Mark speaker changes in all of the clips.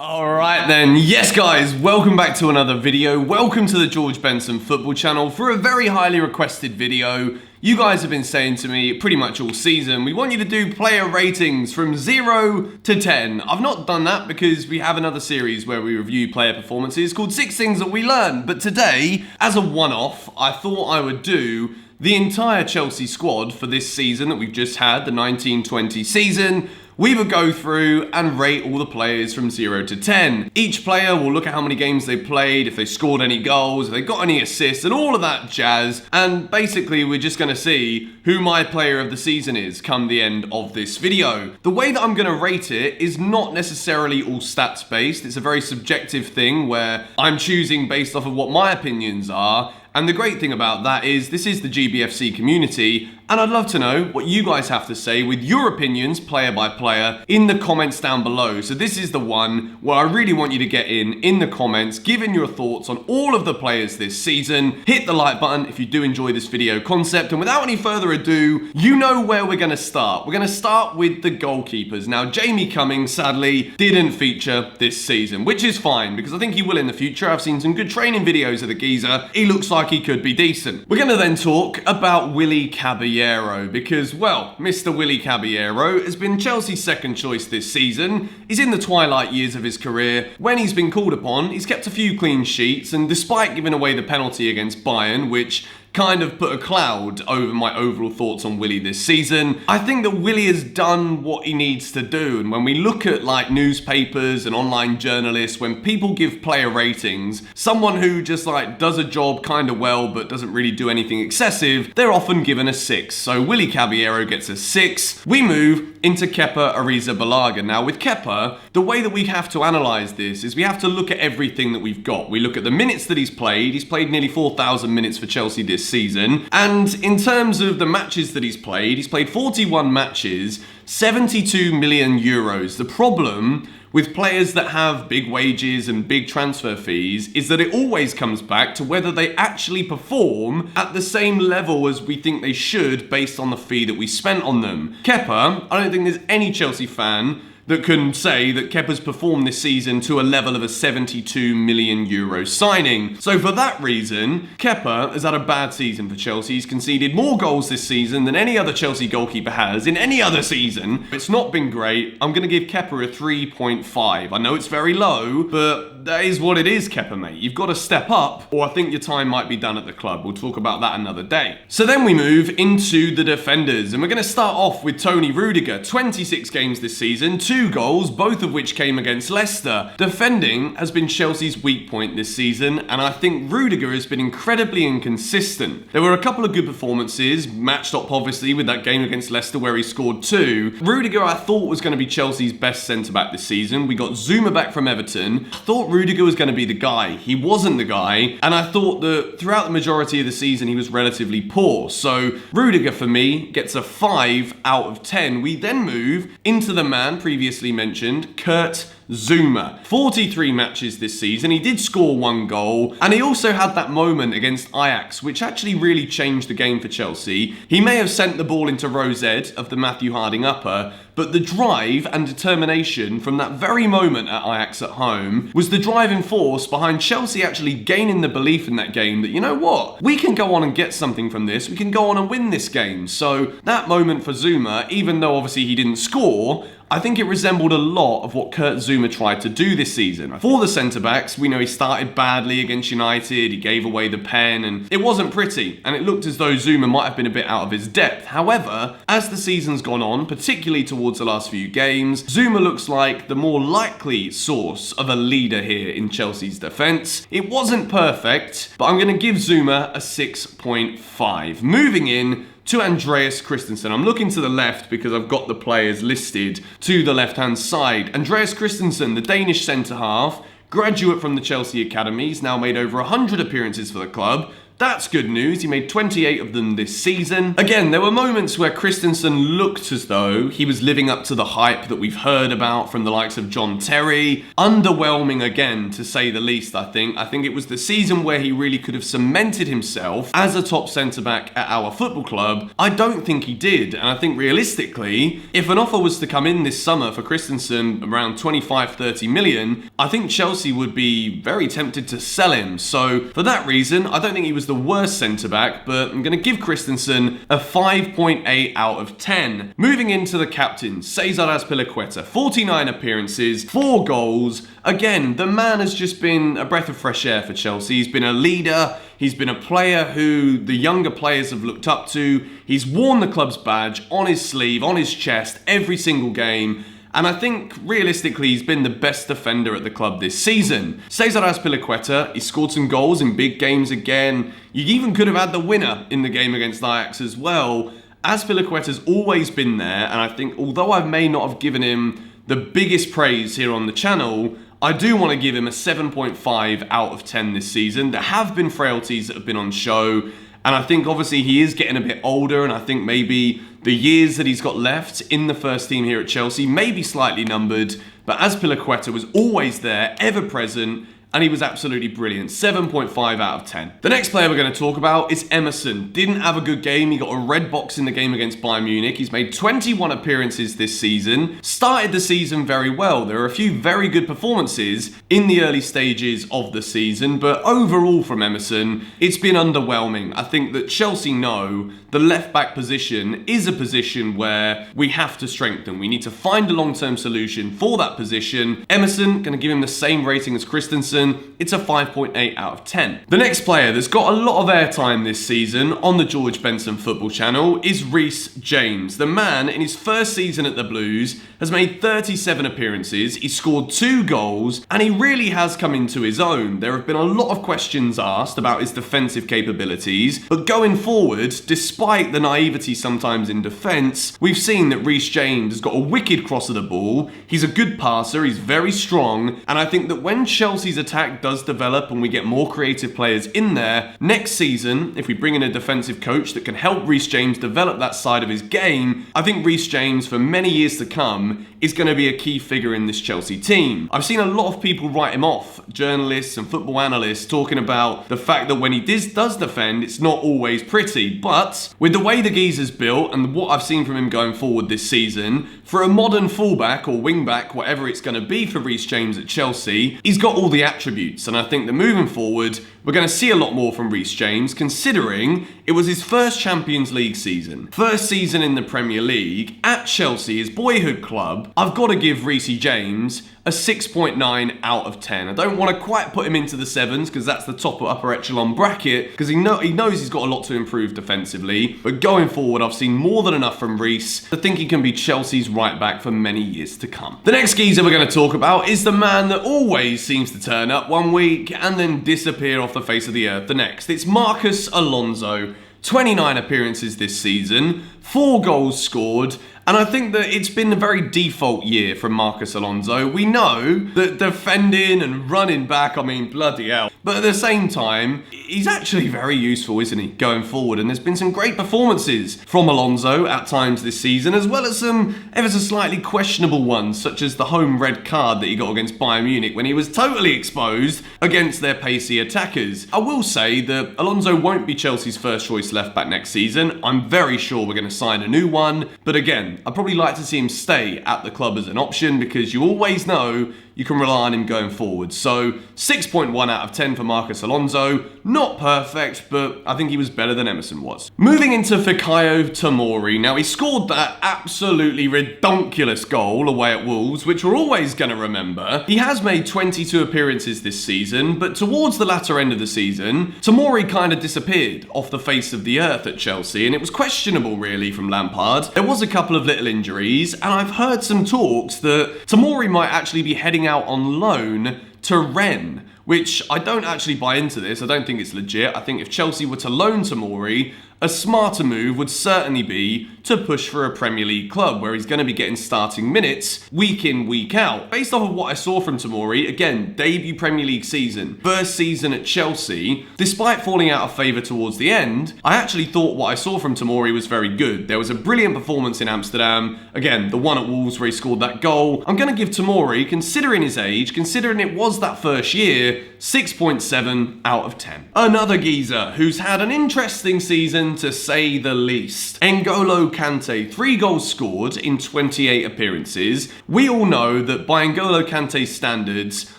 Speaker 1: Alright then, yes guys, welcome back to another video. Welcome to the George Benson football channel for a very highly requested video. You guys have been saying to me pretty much all season, we want you to do player ratings from 0 to 10. I've not done that because we have another series where we review player performances called 6 Things That We Learned. But today, as a one-off, I thought I would do the entire Chelsea squad for this season that we've just had, the 19-20 season. We would go through and rate all the players from 0 to 10. Each player will look at how many games they played, if they scored any goals, if they got any assists, and all of that jazz. And basically, we're just going to see who my player of the season is come the end of this video. The way that I'm going to rate it is not necessarily all stats based. It's a very subjective thing where I'm choosing based off of what my opinions are. And the great thing about that is this is the GBFC community, and I'd love to know what you guys have to say with your opinions, player by player, in the comments down below. So this is the one where I really want you to get in the comments, giving your thoughts on all of the players this season. Hit the like button if you do enjoy this video concept, and without any further ado, you know where we're going to start. We're going to start with the goalkeepers. Now, Jamie Cummings, sadly, didn't feature this season, which is fine, because I think he will in the future. I've seen some good training videos of the geezer. He looks like he could be decent. We're going to then talk about Willy Caballero because, well, Mr. Willy Caballero has been Chelsea's second choice this season. He's in the twilight years of his career. When he's been called upon, he's kept a few clean sheets, and despite giving away the penalty against Bayern, which kind of put a cloud over my overall thoughts on Willy this season, I think that Willy has done what he needs to do. And when we look at like newspapers and online journalists, when people give player ratings, someone who just like does a job kind of well but doesn't really do anything excessive, they're often given a 6. So Willy Caballero gets a 6. We move into Kepa Arrizabalaga. Now with Kepa, the way that we have to analyse this is we have to look at everything that we've got. We look at the minutes that he's played. He's played nearly 4,000 minutes for Chelsea this season. And in terms of the matches that he's played 41 matches, 72 million euros. The problem with players that have big wages and big transfer fees is that it always comes back to whether they actually perform at the same level as we think they should based on the fee that we spent on them. Kepa, I don't think there's any Chelsea fan that can say that Kepa's performed this season to a level of a 72 million euro signing. So for that reason, Kepa has had a bad season for Chelsea. He's conceded more goals this season than any other Chelsea goalkeeper has in any other season. It's not been great. I'm going to give Kepa a 3.5. I know it's very low, but that is what it is, Kepa, mate. You've got to step up, or I think your time might be done at the club. We'll talk about that another day. So then we move into the defenders, and we're going to start off with Tony Rudiger. 26 games this season, 2 goals, both of which came against Leicester. Defending has been Chelsea's weak point this season, and I think Rudiger has been incredibly inconsistent. There were a couple of good performances, matched up obviously with that game against Leicester where he scored 2. Rudiger I thought was going to be Chelsea's best centre-back this season. We got Zuma back from Everton. I thought Rudiger was going to be the guy. He wasn't the guy, and I thought that throughout the majority of the season he was relatively poor. So Rudiger for me gets a 5 out of 10. We then move into the man previously mentioned, Kurt Zuma. 43 matches this season. He did score 1 goal, and he also had that moment against Ajax, which actually really changed the game for Chelsea. He may have sent the ball into row Z of the Matthew Harding upper, but the drive and determination from that very moment at Ajax at home was the driving force behind Chelsea actually gaining the belief in that game that, you know what, we can go on and get something from this. We can go on and win this game. So that moment for Zuma, even though obviously he didn't score, I think it resembled a lot of what Kurt Zuma tried to do this season. For the centre-backs, we know he started badly against United, he gave away the pen, and it wasn't pretty, and it looked as though Zuma might have been a bit out of his depth. However, as the season's gone on, particularly towards the last few games, Zuma looks like the more likely source of a leader here in Chelsea's defence. It wasn't perfect, but I'm going to give Zuma a 6.5. Moving in to Andreas Christensen. I'm looking to the left because I've got the players listed to the left-hand side. Andreas Christensen, the Danish centre-half, graduate from the Chelsea Academy. He's now made over 100 appearances for the club. that's good news. He made 28 of them this season. Again, there were moments where Christensen looked as though he was living up to the hype that we've heard about from the likes of John Terry. Underwhelming again, to say the least, I think. I think it was the season where he really could have cemented himself as a top centre-back at our football club. I don't think he did, and I think realistically, if an offer was to come in this summer for Christensen around 25-30 million, I think Chelsea would be very tempted to sell him. So for that reason, I don't think he was the worst centre-back, but I'm going to give Christensen a 5.8 out of 10. Moving into the captain, Cesar Azpilicueta, 49 appearances, 4 goals. Again, the man has just been a breath of fresh air for Chelsea. He's been a leader. He's been a player who the younger players have looked up to. He's worn the club's badge on his sleeve, on his chest, every single game. And I think, realistically, he's been the best defender at the club this season. Cesar Azpilicueta, he scored some goals in big games again. You even could have had the winner in the game against Ajax as well. Azpilicueta's always been there, and I think although I may not have given him the biggest praise here on the channel, I do want to give him a 7.5 out of 10 this season. There have been frailties that have been on show, and I think obviously he is getting a bit older, and I think maybe the years that he's got left in the first team here at Chelsea may be slightly numbered, but Azpilicueta was always there, ever present, and he was absolutely brilliant. 7.5 out of 10. The next player we're going to talk about is Emerson. Didn't have a good game. He got a red box in the game against Bayern Munich. He's made 21 appearances this season. Started the season very well. There are a few very good performances in the early stages of the season, but overall from Emerson, it's been underwhelming. I think that Chelsea know the left-back position is a position where we have to strengthen. We need to find a long-term solution for that position. Emerson, going to give him the same rating as Christensen. It's a 5.8 out of 10. The next player that's got a lot of airtime this season on the George Benson football channel is Reece James. The man, in his first season at the Blues, has made 37 appearances, he's scored 2 goals, and he really has come into his own. There have been a lot of questions asked about his defensive capabilities, but going forward, despite the naivety sometimes in defence, we've seen that Reece James has got a wicked cross of the ball, he's a good passer, he's very strong, and I think that when Chelsea's attack does develop and we get more creative players in there, next season, if we bring in a defensive coach that can help Reece James develop that side of his game, I think Reece James, for many years to come, is going to be a key figure in this Chelsea team. I've seen a lot of people write him off, journalists and football analysts, talking about the fact that when he does defend, it's not always pretty, but with the way the geezer's built and what I've seen from him going forward this season, for a modern fullback or wingback, whatever it's going to be for Reece James at Chelsea, he's got all the attributes, and I think that moving forward, we're going to see a lot more from Reece James, considering it was his first Champions League season. First season in the Premier League, at Chelsea, his boyhood club. I've got to give Reece James a 6.9 out of 10. I don't want to quite put him into the 7s because that's the top upper echelon bracket, because he knows he's got a lot to improve defensively, but going forward I've seen more than enough from Reece to think he can be Chelsea's right back for many years to come. The next geezer we're going to talk about is the man that always seems to turn up one week and then disappear off the face of the earth the next. It's Marcos Alonso. 29 appearances this season, 4 goals scored, and I think that it's been a very default year from Marcos Alonso. We know that defending and running back, I mean, bloody hell. But at the same time, he's actually very useful, isn't he, going forward? And there's been some great performances from Alonso at times this season, as well as some ever so slightly questionable ones, such as the home red card that he got against Bayern Munich when he was totally exposed against their pacey attackers. I will say that Alonso won't be Chelsea's first choice left back next season. I'm very sure we're going to sign a new one. But again, I'd probably like to see him stay at the club as an option, because you always know you can rely on him going forward. So 6.1 out of 10 for Marcos Alonso. Not perfect, but I think he was better than Emerson was. Moving into Fikayo Tomori. Now, he scored that absolutely redonkulous goal away at Wolves, which we're always going to remember. He has made 22 appearances this season, but towards the latter end of the season, Tomori kind of disappeared off the face of the earth at Chelsea, and it was questionable really from Lampard. There was a couple of little injuries, and I've heard some talks that Tomori might actually be heading out on loan to Rennes, which I don't actually buy into this. I don't think it's legit. I think if Chelsea were to loan Tomori, a smarter move would certainly be to push for a Premier League club where he's going to be getting starting minutes week in, week out. Based off of what I saw from Tomori, again, debut Premier League season, first season at Chelsea, despite falling out of favour towards the end, I actually thought what I saw from Tomori was very good. There was a brilliant performance in Amsterdam, again, the one at Wolves where he scored that goal. I'm going to give Tomori, considering his age, considering it was that first year, 6.7 out of 10. Another geezer who's had an interesting season to say the least. N'Golo Kante, 3 goals scored in 28 appearances. We all know that by N'Golo Kante's standards,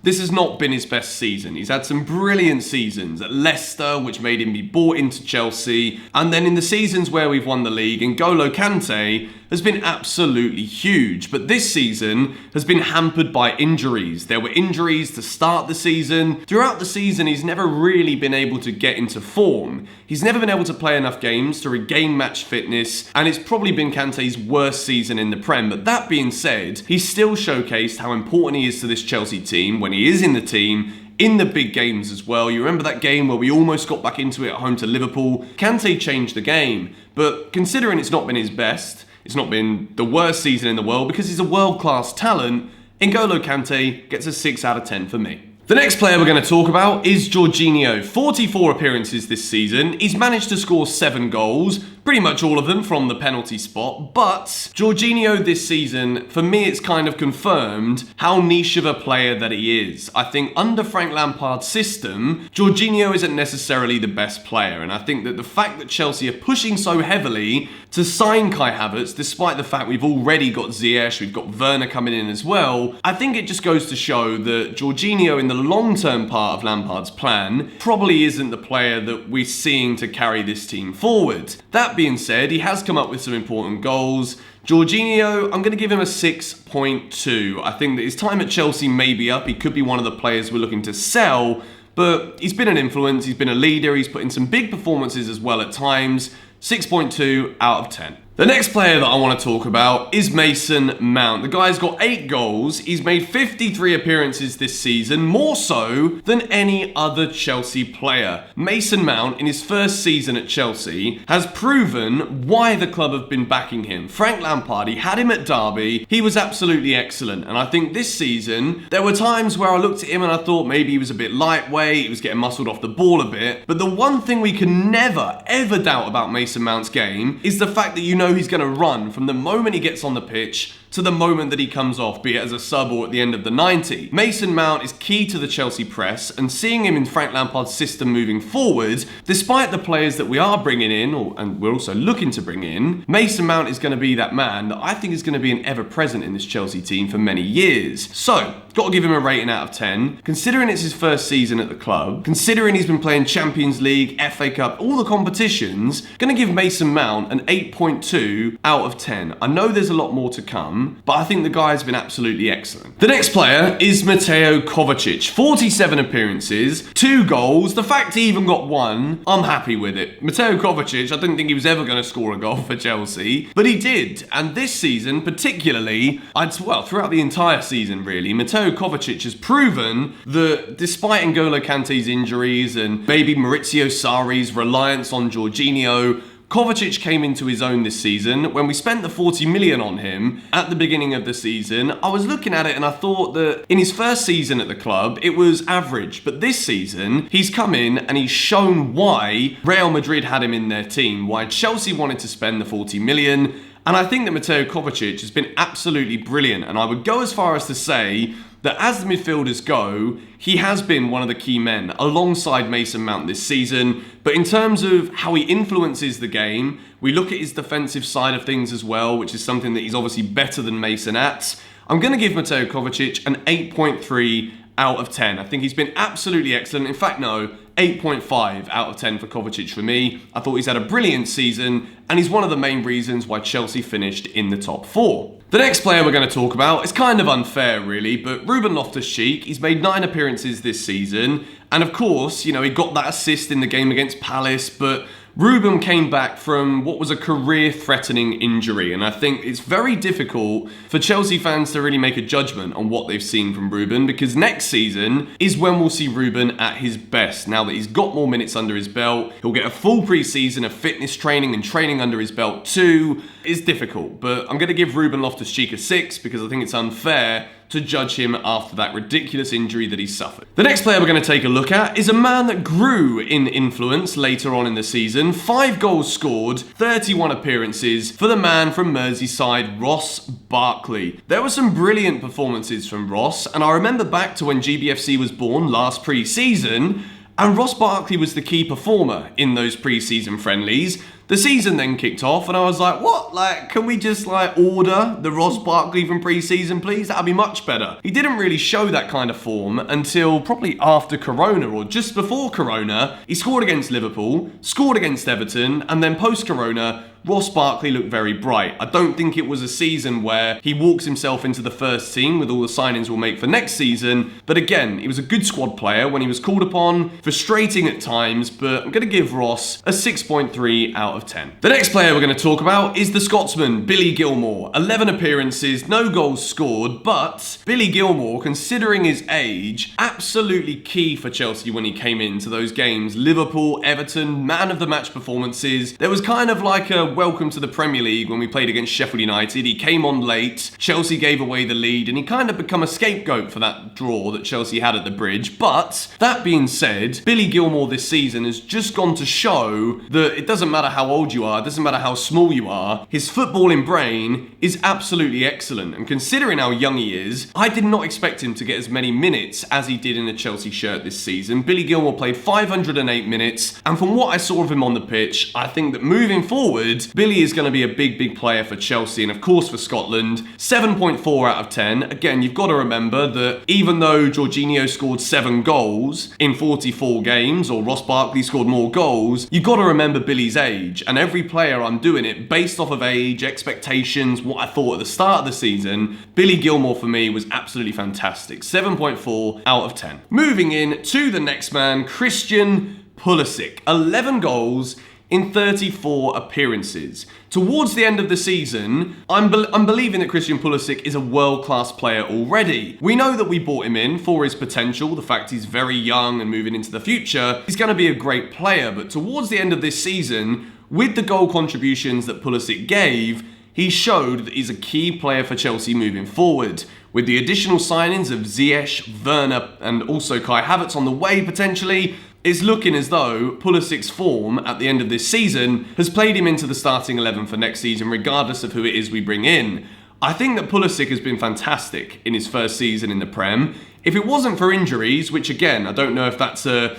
Speaker 1: this has not been his best season. He's had some brilliant seasons at Leicester, which made him be bought into Chelsea. And then in the seasons where we've won the league, N'Golo Kante has been absolutely huge. But this season has been hampered by injuries. There were injuries to start the season. Throughout the season, he's never really been able to get into form. He's never been able to play enough games to regain match fitness, and it's probably been Kante's worst season in the Prem. But that being said, he's still showcased how important he is to this Chelsea team when he is in the team, in the big games as well. You remember that game where we almost got back into it at home to Liverpool? Kante changed the game, but considering it's not been his best, it's not been the worst season in the world because he's a world-class talent, N'Golo Kante gets a 6 out of 10 for me. The next player we're going to talk about is Jorginho. 44 appearances this season. He's managed to score 7 goals, pretty much all of them from the penalty spot. But Jorginho this season, for me, it's kind of confirmed how niche of a player that he is. I think under Frank Lampard's system, Jorginho isn't necessarily the best player. And I think that the fact that Chelsea are pushing so heavily to sign Kai Havertz, despite the fact we've already got Ziyech, we've got Werner coming in as well, I think it just goes to show that Jorginho in the long-term part of Lampard's plan probably isn't the player that we're seeing to carry this team forward. That being said, he has come up with some important goals. Jorginho, I'm going to give him a 6.2. I think that his time at Chelsea may be up. He could be one of the players we're looking to sell, but he's been an influence, he's been a leader, he's put in some big performances as well at times. 6.2 out of 10. The next player that I want to talk about is Mason Mount. The guy's got 8 goals. He's made 53 appearances this season, more so than any other Chelsea player. Mason Mount, in his first season at Chelsea, has proven why the club have been backing him. Frank Lampard, he had him at Derby. He was absolutely excellent. And I think this season, there were times where I looked at him and I thought maybe he was a bit lightweight, he was getting muscled off the ball a bit. But the one thing we can never, ever doubt about Mason Mount's game is the fact that you know he's going to run from the moment he gets on the pitch to the moment that he comes off, be it as a sub or at the end of the 90. Mason Mount is key to the Chelsea press, and seeing him in Frank Lampard's system moving forward, despite the players that we are bringing in, and we're also looking to bring in, Mason Mount is going to be that man that I think is going to be an ever-present in this Chelsea team for many years. So, got to give him a rating out of 10. Considering it's his first season at the club, considering he's been playing Champions League, FA Cup, all the competitions, going to give Mason Mount an 8.2 out of 10. I know there's a lot more to come, but I think the guy's been absolutely excellent. The next player is Mateo Kovacic. 47 appearances, 2 goals. The fact he even got 1, I'm happy with it. Mateo Kovacic, I didn't think he was ever going to score a goal for Chelsea, but he did. And this season, particularly, throughout the entire season really, Mateo Kovacic has proven that despite N'Golo Kante's injuries and maybe Maurizio Sarri's reliance on Jorginho, Kovacic came into his own this season. When we spent the 40 million on him at the beginning of the season, I was looking at it and I thought that in his first season at the club, it was average. But this season, he's come in and he's shown why Real Madrid had him in their team, why Chelsea wanted to spend the 40 million. And I think that Mateo Kovacic has been absolutely brilliant. And I would go as far as to say that as the midfielders go, he has been one of the key men alongside Mason Mount this season. But in terms of how he influences the game, we look at his defensive side of things as well, which is something that he's obviously better than Mason at. I'm going to give Mateo Kovacic an 8.3 out of 10. I think he's been absolutely excellent. In fact, no, 8.5 out of 10 for Kovacic for me. I thought he's had a brilliant season, and he's one of the main reasons why Chelsea finished in the top 4. The next player we're going to talk about is kind of unfair really, but Ruben Loftus-Cheek, he's made 9 appearances this season, and of course, you know, he got that assist in the game against Palace, but Ruben came back from what was a career-threatening injury, and I think it's very difficult for Chelsea fans to really make a judgment on what they've seen from Ruben, because next season is when we'll see Ruben at his best. Now that he's got more minutes under his belt, he'll get a full pre-season of fitness training and training under his belt too. It's difficult, but I'm going to give Ruben Loftus-Cheek a 6 because I think it's unfair to judge him after that ridiculous injury that he suffered. The next player we're going to take a look at is a man that grew in influence later on in the season. 5 goals scored, 31 appearances for the man from Merseyside, Ross Barkley. There were some brilliant performances from Ross, and I remember back to when GBFC was born last pre-season, and Ross Barkley was the key performer in those pre-season friendlies. The season then kicked off and I was like, what? Like, can we just order the Ross Barkley from pre-season, please? That'd be much better. He didn't really show that kind of form until probably after Corona or just before Corona. He scored against Liverpool, scored against Everton, and then post-Corona, Ross Barkley looked very bright. I don't think it was a season where he walks himself into the first team with all the signings we'll make for next season. But again, he was a good squad player when he was called upon, frustrating at times, but I'm going to give Ross a 6.3 out of 10. The next player we're going to talk about is the Scotsman, Billy Gilmour. 11 appearances, no goals scored, but Billy Gilmour, considering his age, absolutely key for Chelsea when he came into those games. Liverpool, Everton, man of the match performances. There was kind of like a welcome to the Premier League when we played against Sheffield United. He came on late, Chelsea gave away the lead, and he kind of become a scapegoat for that draw that Chelsea had at the Bridge. But that being said, Billy Gilmour this season has just gone to show that it doesn't matter how old you are, it doesn't matter how small you are, his footballing brain is absolutely excellent. And considering how young he is, I did not expect him to get as many minutes as he did in a Chelsea shirt this season. Billy Gilmour played 508 minutes, and from what I saw of him on the pitch, I think that moving forward, Billy is going to be a big player for Chelsea and of course for Scotland. 7.4 out of 10. Again, you've got to remember that even though Jorginho scored 7 goals in 44 games, or Ross Barkley scored more goals, you've got to remember Billy's age. And every player, I'm doing it based off of age, expectations, what I thought at the start of the season. Billy Gilmour for me was absolutely fantastic. 7.4 out of 10. Moving in to the next man, Christian Pulisic. 11 goals in 34 appearances. Towards the end of the season, I'm believing that Christian Pulisic is a world-class player already. We know that we bought him in for his potential, the fact he's very young and moving into the future. He's going to be a great player, but towards the end of this season, with the goal contributions that Pulisic gave, he showed that he's a key player for Chelsea moving forward. With the additional signings of Ziyech, Werner, and also Kai Havertz on the way potentially, it's looking as though Pulisic's form at the end of this season has played him into the starting 11 for next season, regardless of who it is we bring in. I think that Pulisic has been fantastic in his first season in the Prem. If it wasn't for injuries, which again, I don't know if that's a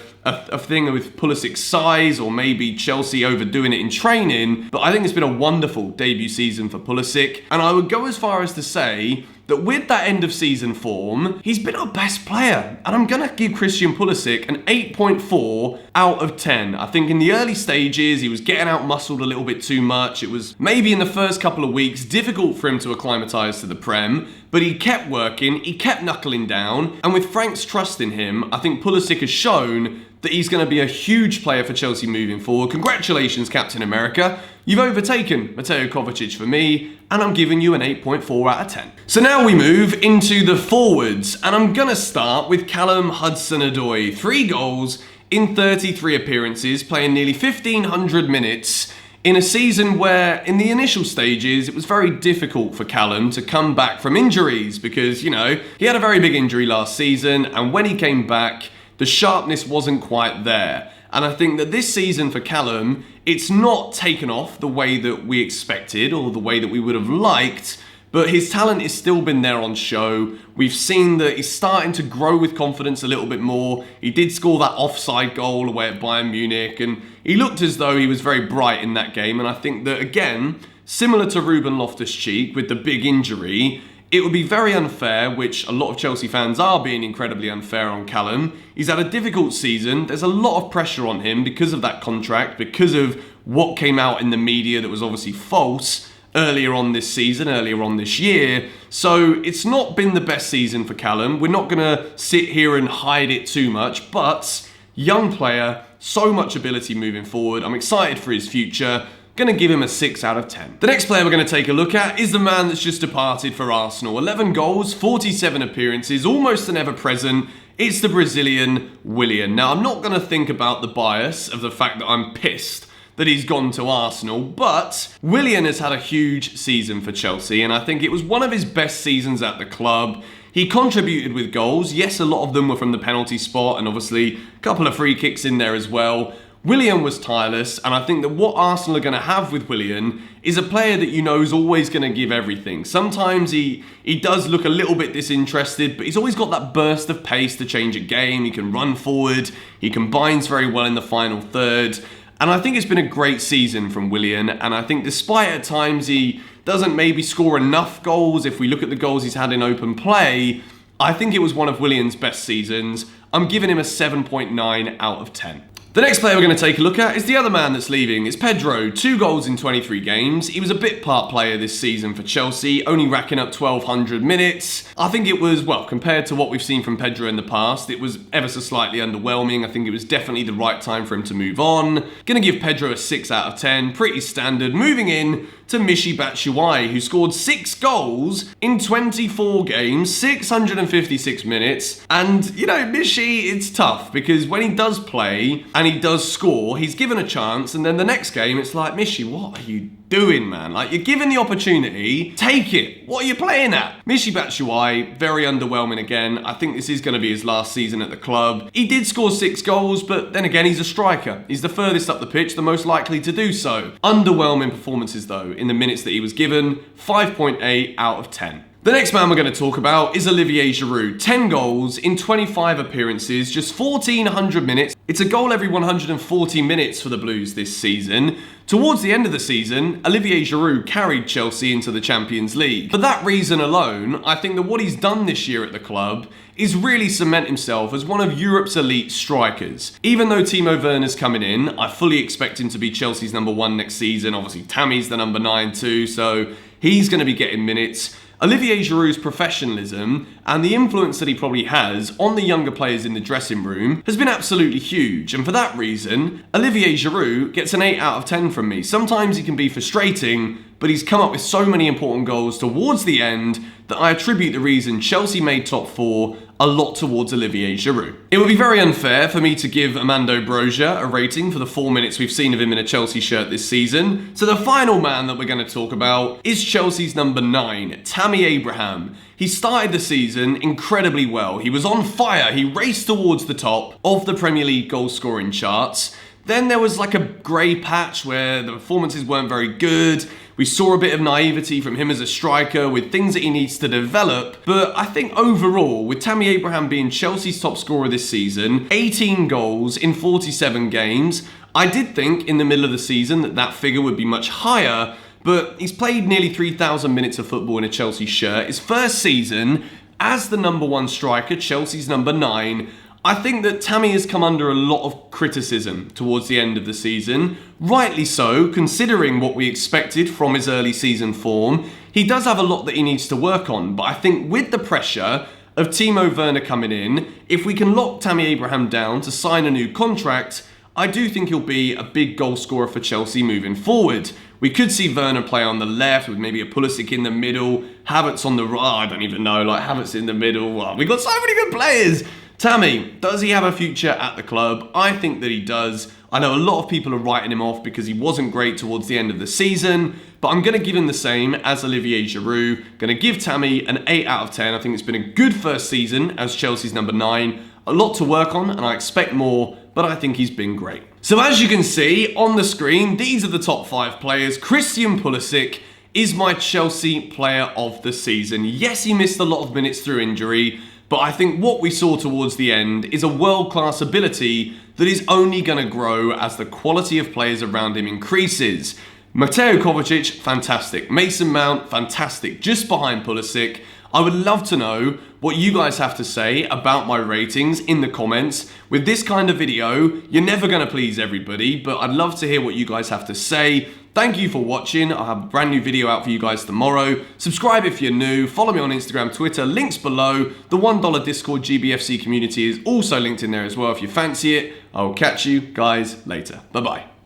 Speaker 1: thing with Pulisic's size or maybe Chelsea overdoing it in training, but I think it's been a wonderful debut season for Pulisic. And I would go as far as to say that with that end of season form, he's been our best player. And I'm going to give Christian Pulisic an 8.4 out of 10. I think in the early stages, he was getting out muscled a little bit too much. It was maybe in the first couple of weeks difficult for him to acclimatise to the Prem, but he kept working, he kept knuckling down, and with Frank's trust in him, I think Pulisic has shown that he's going to be a huge player for Chelsea moving forward. Congratulations, Captain America. You've overtaken Mateo Kovacic for me, and I'm giving you an 8.4 out of 10. So now we move into the forwards, and I'm going to start with Callum Hudson-Odoi. 3 goals in 33 appearances, playing nearly 1,500 minutes in a season where, in the initial stages, it was very difficult for Callum to come back from injuries because, you know, he had a very big injury last season, and when he came back, the sharpness wasn't quite there. And I think that this season for Callum, it's not taken off the way that we expected or the way that we would have liked, but his talent has still been there on show. We've seen that he's starting to grow with confidence a little bit more. He did score that offside goal away at Bayern Munich, and he looked as though he was very bright in that game. And I think that, again, similar to Ruben Loftus-Cheek with the big injury, it would be very unfair, which a lot of Chelsea fans are being incredibly unfair on Callum. He's had a difficult season. There's a lot of pressure on him because of that contract, because of what came out in the media that was obviously false earlier on this season, earlier on this year. So it's not been the best season for Callum. We're not going to sit here and hide it too much, but young player, so much ability moving forward. I'm excited for his future. Gonna give him a 6 out of 10. The next player we're gonna take a look at is the man that's just departed for Arsenal. 11 goals, 47 appearances, almost an ever-present. It's the Brazilian Willian. Now, I'm not gonna think about the bias of the fact that I'm pissed that he's gone to Arsenal, but Willian has had a huge season for Chelsea, and I think it was one of his best seasons at the club. He contributed with goals. Yes, a lot of them were from the penalty spot, and obviously a couple of free kicks in there as well. Willian was tireless, and I think that what Arsenal are going to have with Willian is a player that you know is always going to give everything. Sometimes he does look a little bit disinterested, but he's always got that burst of pace to change a game. He can run forward, he combines very well in the final third, and I think it's been a great season from Willian, and I think despite at times he doesn't maybe score enough goals, if we look at the goals he's had in open play, I think it was one of Willian's best seasons. I'm giving him a 7.9 out of 10. The next player we're going to take a look at is the other man that's leaving. It's Pedro, 2 goals in 23 games. He was a bit part player this season for Chelsea, only racking up 1,200 minutes. I think it was, well, compared to what we've seen from Pedro in the past, it was ever so slightly underwhelming. I think it was definitely the right time for him to move on. Going to give Pedro a 6 out of 10, pretty standard. Moving in to Michy Batshuayi, who scored 6 goals in 24 games, 656 minutes. And, you know, Michy, it's tough because when he does play and he does score, he's given a chance, and then the next game, it's like, Michy, what are you doing, man? Like, you're given the opportunity, take it. What are you playing at? Michy Batshuayi, very underwhelming again. I think this is going to be his last season at the club. He did score 6 goals, but then again, he's a striker. He's the furthest up the pitch, the most likely to do so. Underwhelming performances, though, in the minutes that he was given. 5.8 out of 10. The next man we're going to talk about is Olivier Giroud. 10 goals in 25 appearances, just 1,400 minutes. It's a goal every 140 minutes for the Blues this season. Towards the end of the season, Olivier Giroud carried Chelsea into the Champions League. For that reason alone, I think that what he's done this year at the club is really cement himself as one of Europe's elite strikers. Even though Timo Werner's coming in, I fully expect him to be Chelsea's number 1 next season. Obviously, Tammy's the number 9 too, so he's going to be getting minutes. Olivier Giroud's professionalism and the influence that he probably has on the younger players in the dressing room has been absolutely huge, and for that reason, Olivier Giroud gets an 8 out of 10 from me. Sometimes he can be frustrating, but he's come up with so many important goals towards the end that I attribute the reason Chelsea made top 4 a lot towards Olivier Giroud. It would be very unfair for me to give Armando Broja a rating for the 4 minutes we've seen of him in a Chelsea shirt this season. So the final man that we're going to talk about is Chelsea's number 9, Tammy Abraham. He started the season incredibly well. He was on fire. He raced towards the top of the Premier League goal scoring charts. Then there was like a grey patch where the performances weren't very good. We saw a bit of naivety from him as a striker with things that he needs to develop. But I think overall, with Tammy Abraham being Chelsea's top scorer this season, 18 goals in 47 games, I did think in the middle of the season that that figure would be much higher, but he's played nearly 3,000 minutes of football in a Chelsea shirt. His first season as the number 1 striker, Chelsea's number 9, I think that Tammy has come under a lot of criticism towards the end of the season. Rightly so, considering what we expected from his early season form. He does have a lot that he needs to work on, but I think with the pressure of Timo Werner coming in, if we can lock Tammy Abraham down to sign a new contract, I do think he'll be a big goal scorer for Chelsea moving forward. We could see Werner play on the left with maybe a Pulisic in the middle, Havertz on the right, I don't even know, like Havertz in the middle. Well, we've got so many good players. Tammy, does he have a future at the club? I think that he does. I know a lot of people are writing him off because he wasn't great towards the end of the season, but I'm going to give him the same as Olivier Giroud. Going to give Tammy an 8 out of 10. I think it's been a good first season as Chelsea's number 9. A lot to work on, and I expect more, but I think he's been great. So as you can see on the screen, these are the top 5 players. Christian Pulisic is my Chelsea player of the season. Yes, he missed a lot of minutes through injury, but I think what we saw towards the end is a world-class ability that is only going to grow as the quality of players around him increases. Mateo Kovacic, fantastic. Mason Mount, fantastic. Just behind Pulisic. I would love to know what you guys have to say about my ratings in the comments. With this kind of video, you're never going to please everybody, but I'd love to hear what you guys have to say. Thank you for watching. I'll have a brand new video out for you guys tomorrow. Subscribe if you're new. Follow me on Instagram, Twitter. Links below. The $1 Discord GBFC community is also linked in there as well if you fancy it. I will catch you guys later. Bye-bye.